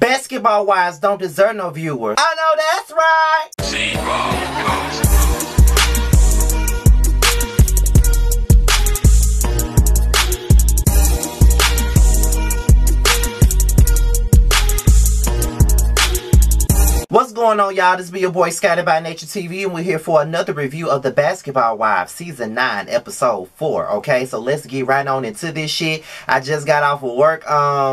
Basketball Wives don't deserve no viewer. I know that's right. What's going on, y'all? This be your boy Scotty by Nature TV, and we're here for another review of The Basketball Wives Season 9 Episode 4. Okay, so let's get right on into this shit. I just got off of work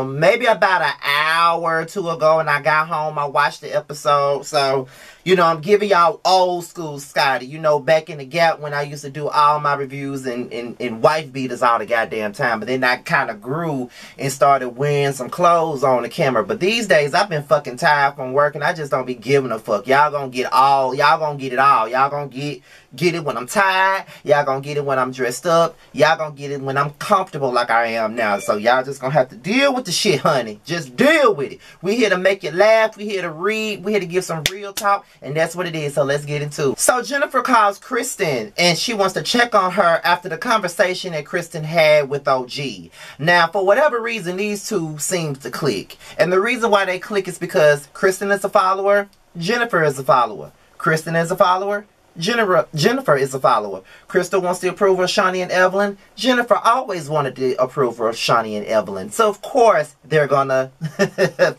maybe about an hour or two ago, and I got home. I watched the episode, so you know, I'm giving y'all old school Scotty. You know, back in the gap when I used to do all my reviews and wife beaters all the goddamn time. But then I kind of grew and started wearing some clothes on the camera. But these days, I've been fucking tired from work, and I just don't be giving a fuck. Y'all gonna get it all. Y'all gonna get it when I'm tired. Y'all gonna get it when I'm dressed up. Y'all gonna get it when I'm comfortable like I am now. So y'all just gonna have to deal with the shit, honey. Just deal with it. We here to make you laugh. We here to read. We here to give some real talk. And that's what it is. So let's get into it. So Jennifer calls Kristen and she wants to check on her after the conversation that Kristen had with OG. Now, for whatever reason, these two seem to click. And the reason why they click is because Kristen is a follower. Jennifer is a follower. Kristen is a follower. Jennifer is a follower. Crystal wants the approval of Shaunie and Evelyn. Jennifer always wanted the approval of Shaunie and Evelyn. So, of course, they're gonna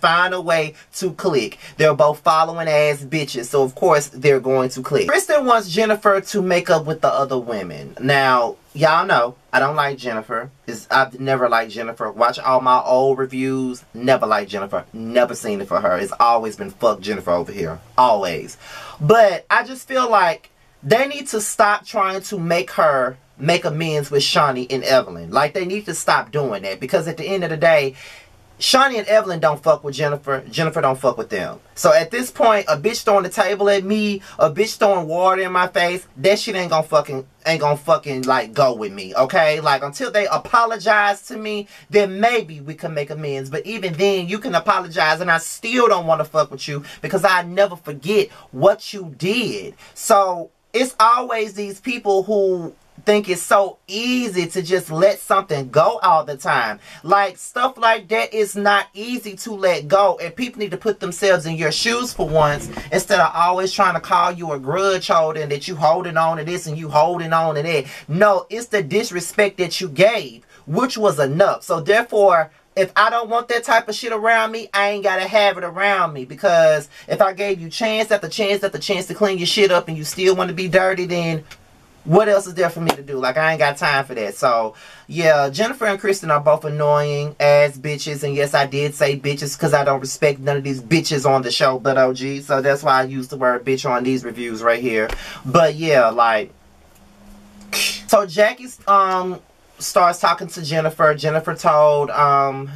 find a way to click. They're both following ass bitches. So, of course, they're going to click. Kristen wants Jennifer to make up with the other women. Now, y'all know, I don't like Jennifer. I've never liked Jennifer. Watch all my old reviews. Never liked Jennifer. Never seen it for her. It's always been fuck Jennifer over here. Always. But I just feel like they need to stop trying to make amends with Shaunie and Evelyn. Like, they need to stop doing that. Because at the end of the day, Shaunie and Evelyn don't fuck with Jennifer. Jennifer don't fuck with them. So at this point, a bitch throwing the table at me, a bitch throwing water in my face, that shit ain't gonna fucking like go with me, okay? Like, until they apologize to me, then maybe we can make amends. But even then, you can apologize and I still don't want to fuck with you because I never forget what you did. So it's always these people who think it's so easy to just let something go all the time. Like, stuff like that is not easy to let go, and people need to put themselves in your shoes for once instead of always trying to call you a grudge holder and that you holding on to this and you holding on to that. No, it's the disrespect that you gave, which was enough. So therefore, if I don't want that type of shit around me, I ain't gotta have it around me. Because if I gave you chance after chance after chance to clean your shit up and you still want to be dirty, then what else is there for me to do? Like, I ain't got time for that. So, yeah, Jennifer and Kristen are both annoying ass bitches. And yes, I did say bitches because I don't respect none of these bitches on the show but OG. So that's why I use the word bitch on these reviews right here. But yeah, like, so Jackie starts talking to Jennifer. Jennifer told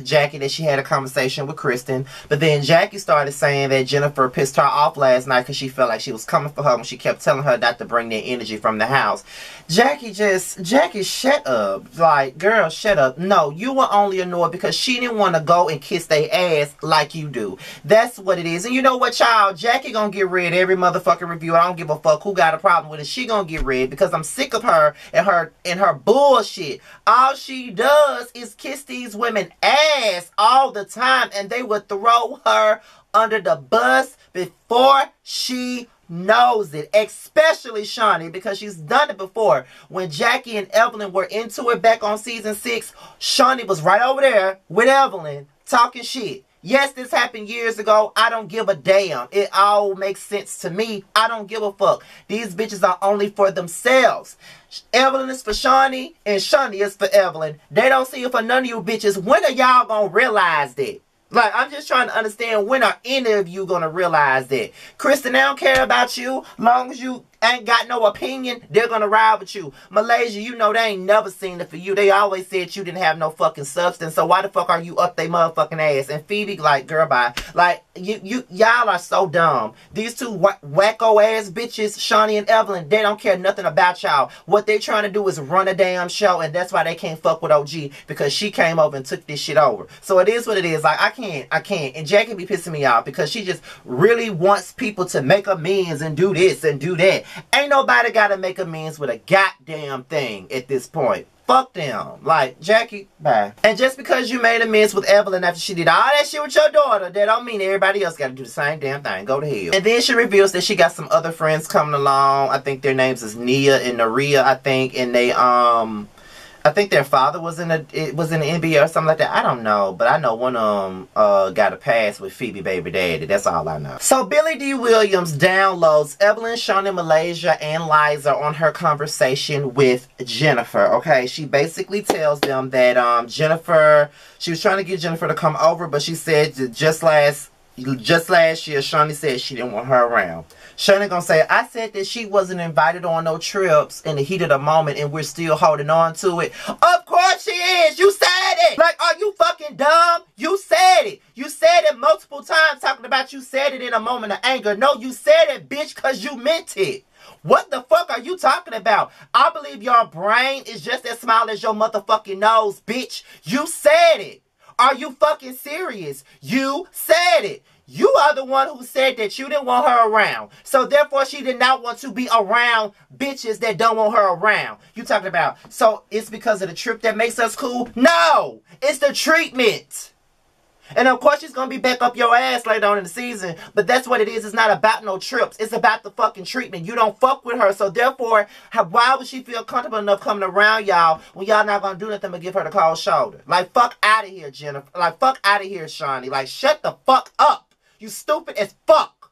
Jackie that she had a conversation with Kristen. But then Jackie started saying that Jennifer pissed her off last night because she felt like she was coming for her when she kept telling her not to bring that energy from the house. Jackie, shut up. Like, girl, shut up. No, you were only annoyed because she didn't want to go and kiss their ass like you do. That's what it is. And you know what, y'all? Jackie gonna get rid every motherfucking review. I don't give a fuck who got a problem with it. She gonna get rid because I'm sick of her and her bullshit. All she does is kiss these women ass all the time, and they would throw her under the bus before she knows it. Especially Shaunie, because she's done it before. When Jackie and Evelyn were into it back on season 6, Shaunie was right over there with Evelyn talking shit. Yes, this happened years ago. I don't give a damn. It all makes sense to me. I don't give a fuck. These bitches are only for themselves. Evelyn is for Shaunie, and Shaunie is for Evelyn. They don't see it for none of you bitches. When are y'all gonna realize that? Like, I'm just trying to understand, when are any of you gonna realize that? Kristen, they don't care about you. Long as you ain't got no opinion, they're gonna ride with you. Malaysia, you know they ain't never seen it for you. They always said you didn't have no fucking substance. So why the fuck are you up they motherfucking ass? And Phoebe, like, girl, bye. Like, y'all are so dumb. These two wacko ass bitches, Shaunie and Evelyn, they don't care nothing about y'all. What they trying to do is run a damn show, and that's why they can't fuck with OG, because she came over and took this shit over. So it is what it is. Like, I can't. And Jackie be pissing me off because she just really wants people to make amends and do this and do that. Ain't nobody gotta make amends with a goddamn thing at this point. Fuck them. Like, Jackie, bye. And just because you made amends with Evelyn after she did all that shit with your daughter, that don't mean everybody else gotta do the same damn thing. Go to hell. And then she reveals that she got some other friends coming along. I think their names is Nia and Naria, I think. And they, I think their father was in the NBA or something like that. I don't know, but I know one of them got a pass with Phoebe baby daddy. That's all I know. So Billy D. Williams downloads Evelyn, Shawnee, Malaysia, and Liza on her conversation with Jennifer. Okay, she basically tells them that Jennifer, she was trying to get Jennifer to come over, but she said that just last year, Shawnee said she didn't want her around. Shawnee gonna say, I said that she wasn't invited on no trips in the heat of the moment and we're still holding on to it. Of course she is! You said it! Like, are you fucking dumb? You said it! You said it multiple times talking about you said it in a moment of anger. No, you said it, bitch, because you meant it. What the fuck are you talking about? I believe your brain is just as small as your motherfucking nose, bitch. You said it. Are you fucking serious? You said it. You are the one who said that you didn't want her around. So therefore she did not want to be around bitches that don't want her around. You talking about, so it's because of the trip that makes us cool? No! It's the treatment. And of course she's gonna be back up your ass later on in the season. But that's what it is. It's not about no trips. It's about the fucking treatment. You don't fuck with her. So therefore, why would she feel comfortable enough coming around y'all when y'all not gonna do nothing but give her the cold shoulder? Like, fuck out of here, Jennifer. Like, fuck out of here, Shawnee. Like, shut the fuck up. You stupid as fuck,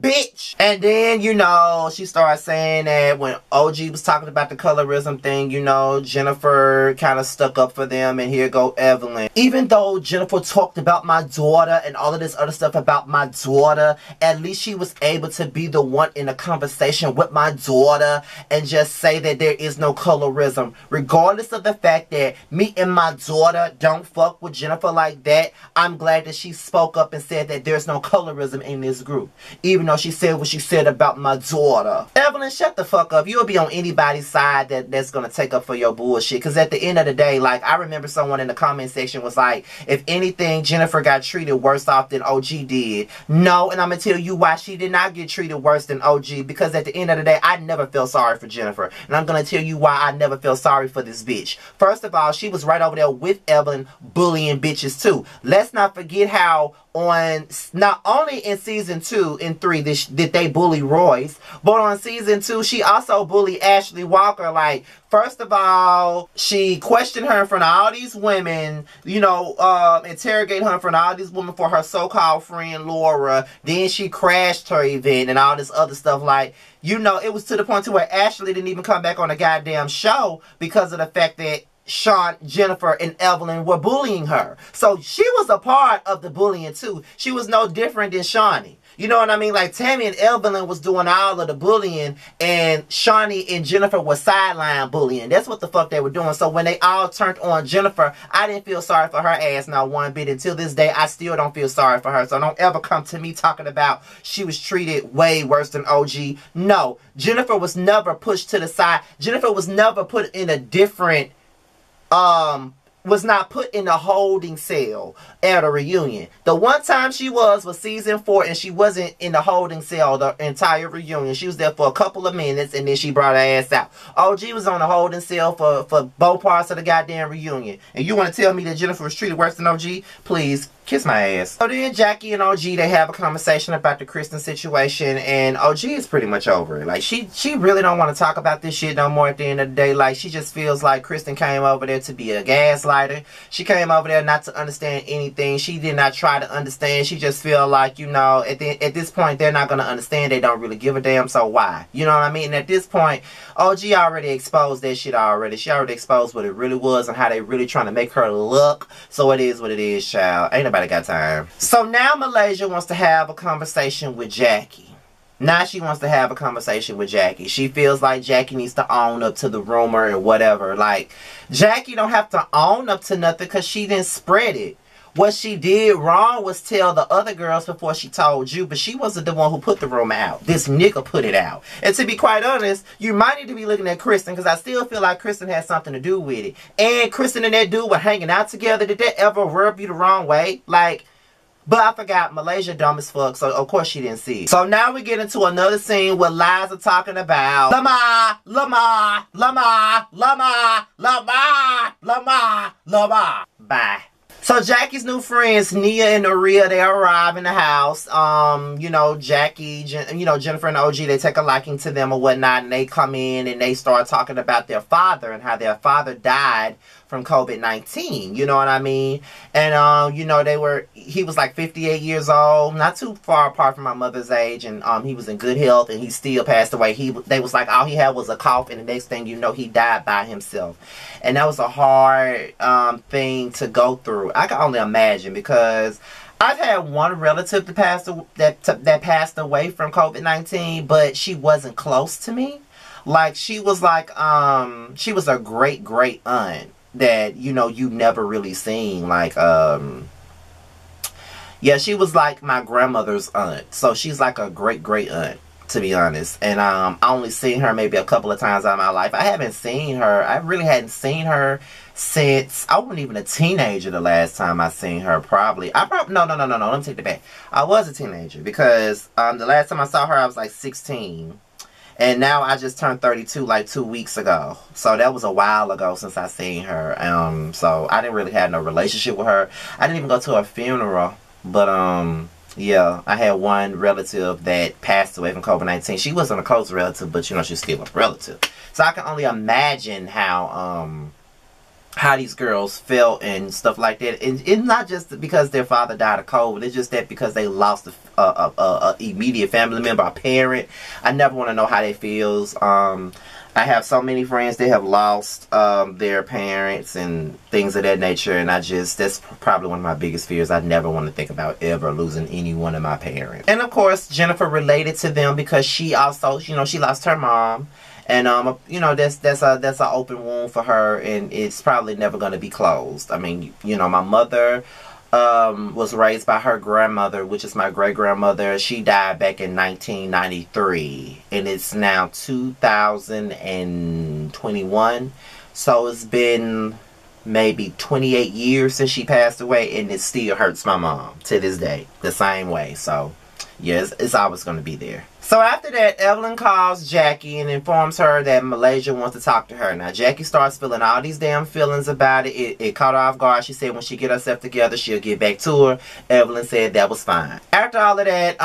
bitch. And then, you know, she started saying that when OG was talking about the colorism thing, you know, Jennifer kind of stuck up for them, and here go Evelyn. Even though Jennifer talked about my daughter and all of this other stuff about my daughter, at least she was able to be the one in a conversation with my daughter and just say that there is no colorism. Regardless of the fact that me and my daughter don't fuck with Jennifer like that, I'm glad that she spoke up and said that there's no colorism in this group. Even though she said what she said about my daughter. Evelyn, shut the fuck up. You'll be on anybody's side that's gonna take up for your bullshit. Because at the end of the day, like, I remember someone in the comment section was like, if anything, Jennifer got treated worse off than OG did. No, and I'm gonna tell you why she did not get treated worse than OG. Because at the end of the day, I never felt sorry for Jennifer. And I'm gonna tell you why I never felt sorry for this bitch. First of all, she was right over there with Evelyn bullying bitches too. Let's not forget how on, not only in season 2 and 3 did they bully Royce, but on season 2 she also bullied Ashley Walker. Like, first of all, she questioned her in front of all these women, you know, interrogate her in front of all these women for her so-called friend Laura. Then she crashed her event and all this other stuff. Like, you know, it was to the point to where Ashley didn't even come back on the goddamn show because of the fact that Sean, Jennifer, and Evelyn were bullying her. So she was a part of the bullying too. She was no different than Shawnee. You know what I mean? Like, Tammy and Evelyn was doing all of the bullying, and Shawnee and Jennifer was sideline bullying. That's what the fuck they were doing. So when they all turned on Jennifer, I didn't feel sorry for her ass not one bit. Until this day, I still don't feel sorry for her. So don't ever come to me talking about she was treated way worse than OG. No, Jennifer was never pushed to the side. Jennifer was never put in a different was not put in a holding cell at a reunion. The one time she was season 4, and she wasn't in the holding cell the entire reunion. She was there for a couple of minutes, and then she brought her ass out. OG was on the holding cell for both parts of the goddamn reunion. And you want to tell me that Jennifer was treated worse than OG? Please, kiss my ass. So then Jackie and OG, they have a conversation about the Kristen situation, and OG is pretty much over it. Like, she really don't want to talk about this shit no more at the end of the day. Like, she just feels like Kristen came over there to be a gaslighter. She came over there not to understand anything. She did not try to understand. She just feel like, you know, at this point, they're not going to understand. They don't really give a damn, so why? You know what I mean? And at this point, OG already exposed that shit already. She already exposed what it really was and how they really trying to make her look. So it is what it is, child. Ain't nobody got time. So now Malaysia wants to have a conversation with Jackie. Now she wants to have a conversation with Jackie. She feels like Jackie needs to own up to the rumor or whatever. Like, Jackie don't have to own up to nothing because she didn't spread it. What she did wrong was tell the other girls before she told you, but she wasn't the one who put the rumor out. This nigga put it out. And to be quite honest, you might need to be looking at Kristen, because I still feel like Kristen has something to do with it. And Kristen and that dude were hanging out together. Did that ever rub you the wrong way? Like, But I forgot, Malaysia dumb as fuck, so of course she didn't see it. So now we get into another scene where Liza talking about Lamar, Lamar, Lamar, Lamar, Lamar, Lamar, Lamar. Bye. So Jackie's new friends, Nia and Naria, they arrive in the house. You know, Jackie, Jennifer and OG, they take a liking to them or whatnot, and they come in and they start talking about their father and how their father died from COVID-19, you know what I mean? And, you know, he was like 58 years old, not too far apart from my mother's age, and he was in good health, and he still passed away. They was like, all he had was a cough, and the next thing you know, he died by himself. And that was a hard thing to go through. I can only imagine, because I've had one relative that passed away from COVID-19, but she wasn't close to me. Like, she was like, she was a great aunt that, you know, you never really seen. Like, yeah, she was like my grandmother's aunt. So she's like a great aunt, to be honest. And I only seen her maybe a couple of times out of my life. I haven't seen her. I really hadn't seen her since I wasn't even a teenager the last time I seen her. No, let me take that back. I was a teenager, because the last time I saw her I was like 16. And now I just turned 32 like 2 weeks ago. So that was a while ago since I seen her. So I didn't really have no relationship with her. I didn't even go to her funeral. But yeah, I had one relative that passed away from COVID-19. She wasn't a close relative, but you know, she's still a relative. So I can only imagine how these girls felt and stuff like that. And it's not just because their father died of COVID. It's just that because they lost a immediate family member, a parent. I never want to know how they feels. I have so many friends that have lost their parents and things of that nature. And that's probably one of my biggest fears. I never want to think about ever losing any one of my parents. And of course, Jennifer related to them because she also, you know, she lost her mom. And, you know, that's an open wound for her, and it's probably never going to be closed. I mean, you know, my mother was raised by her grandmother, which is my great-grandmother. She died back in 1993, and it's now 2021. So it's been maybe 28 years since she passed away, and it still hurts my mom to this day, the same way. So, yes, it's always going to be there. So after that, Evelyn calls Jackie and informs her that Malaysia wants to talk to her. Now, Jackie starts feeling all these damn feelings about it. It caught her off guard. She said when she get herself together, she'll get back to her. Evelyn said that was fine. After all of that,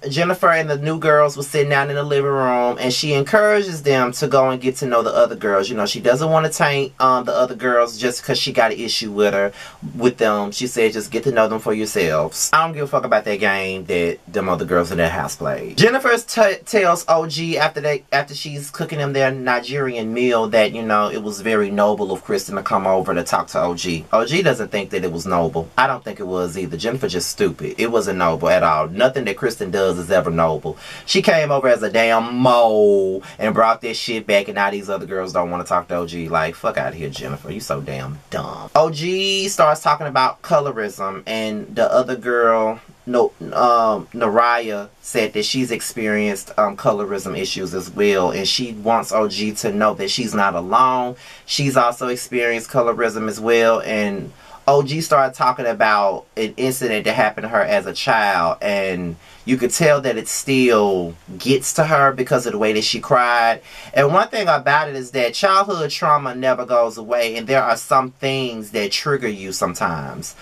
Jennifer and the new girls were sitting down in the living room, and she encourages them to go and get to know the other girls. You know, she doesn't want to taint the other girls just because she got an issue with them. She said just get to know them for yourselves. I don't give a fuck about that game that them other girls in that house played. Jennifer tells OG after she's cooking them their Nigerian meal that, you know, it was very noble of Kristen to come over to talk to OG. OG doesn't think that it was noble. I don't think it was either. Jennifer just stupid. It wasn't noble at all. Nothing that Kristen does is ever noble. She came over as a damn mole and brought this shit back, and now these other girls don't want to talk to OG. Like, fuck out of here, Jennifer. You so damn dumb. OG starts talking about colorism, and the other girl, Naria, said that she's experienced colorism issues as well, and she wants OG to know that she's not alone. She's also experienced colorism as well, and OG started talking about an incident that happened to her as a child, and you could tell that it still gets to her because of the way that she cried. And one thing about it is that childhood trauma never goes away, and there are some things that trigger you sometimes.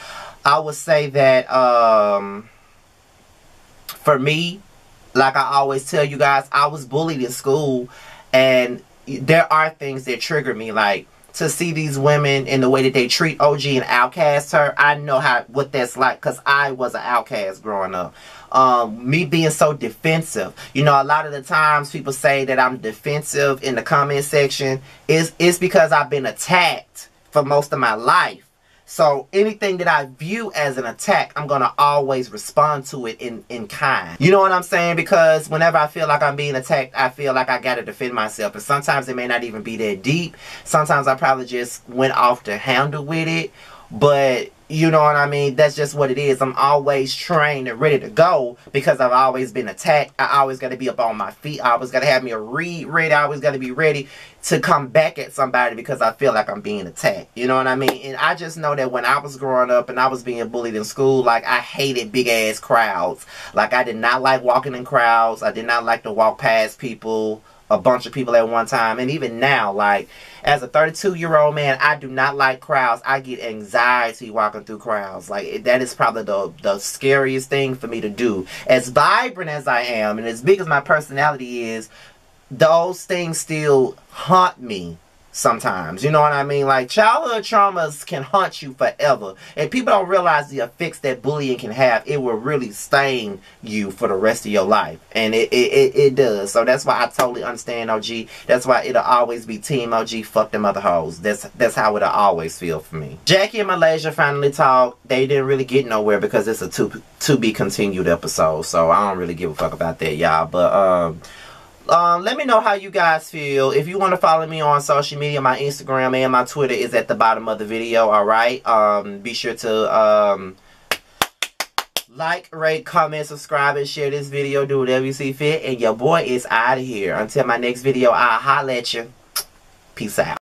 I would say that for me, like I always tell you guys, I was bullied in school, and there are things that trigger me, like to see these women and the way that they treat OG and outcast her. I know what that's like because I was an outcast growing up. Me being so defensive. You know, a lot of the times people say that I'm defensive in the comment section. It's because I've been attacked for most of my life. So anything that I view as an attack, I'm going to always respond to it in kind. You know what I'm saying? Because whenever I feel like I'm being attacked, I feel like I got to defend myself. And sometimes it may not even be that deep. Sometimes I probably just went off the handle with it. But You know what I mean? That's just what it is. I'm always trained and ready to go because I've always been attacked. I always got to be up on my feet. I always got to have me a read ready. I always got to be ready to come back at somebody because I feel like I'm being attacked. You know what I mean? And I just know that when I was growing up and I was being bullied in school, like, I hated big ass crowds. Like, I did not like walking in crowds. I did not like to walk past people, a bunch of people at one time. And even now, like, as a 32-year-old man, I do not like crowds. I get anxiety walking through crowds. Like, that is probably the scariest thing for me to do. As vibrant as I am and as big as my personality is, those things still haunt me sometimes. You know what I mean? Like, childhood traumas can haunt you forever. And people don't realize the effects that bullying can have. It will really stain you for the rest of your life. And it does. So that's why I totally understand OG. That's why it'll always be Team OG, fuck them other hoes. That's how it'll always feel for me. Jackie and Malaysia finally talked. They didn't really get nowhere because it's a to be continued episode. So I don't really give a fuck about that, y'all. But let me know how you guys feel. If you want to follow me on social media, my Instagram and my Twitter is at the bottom of the video, alright? Be sure to like, rate, comment, subscribe, and share this video. Do whatever you see fit. And your boy is out of here. Until my next video, I'll holler at you. Peace out.